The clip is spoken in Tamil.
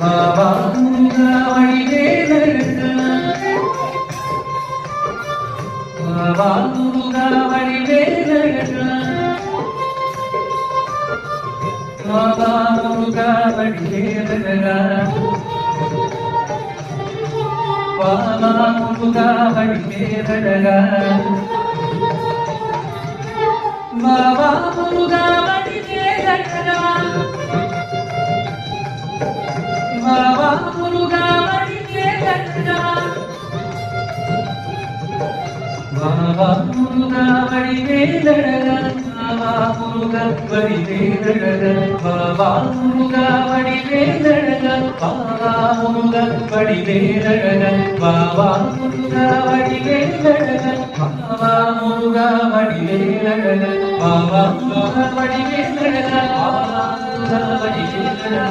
பாபா முருகா வடிவேலழகா பாபா முருகா வடிவேலழகா பாபா முருகா வடிவேலழகா பாபா முருகா வடிவேலழகா பாபா முருகா வடிவேலழகா பாபா முருகா வடிவேலழகா பாபா முருகா வடிவேலழகா பாபா முருகா வடிவேலழகா பாபா முருகா வடிவேலழகா பாபா முருகா வடிவேலழகா பாபா முருகா வடிவேலழகா பாபா முருகா வடிவேலழகா பாபா முருகா வடிவேலழகா பாபா முருகா வடிவேலழகா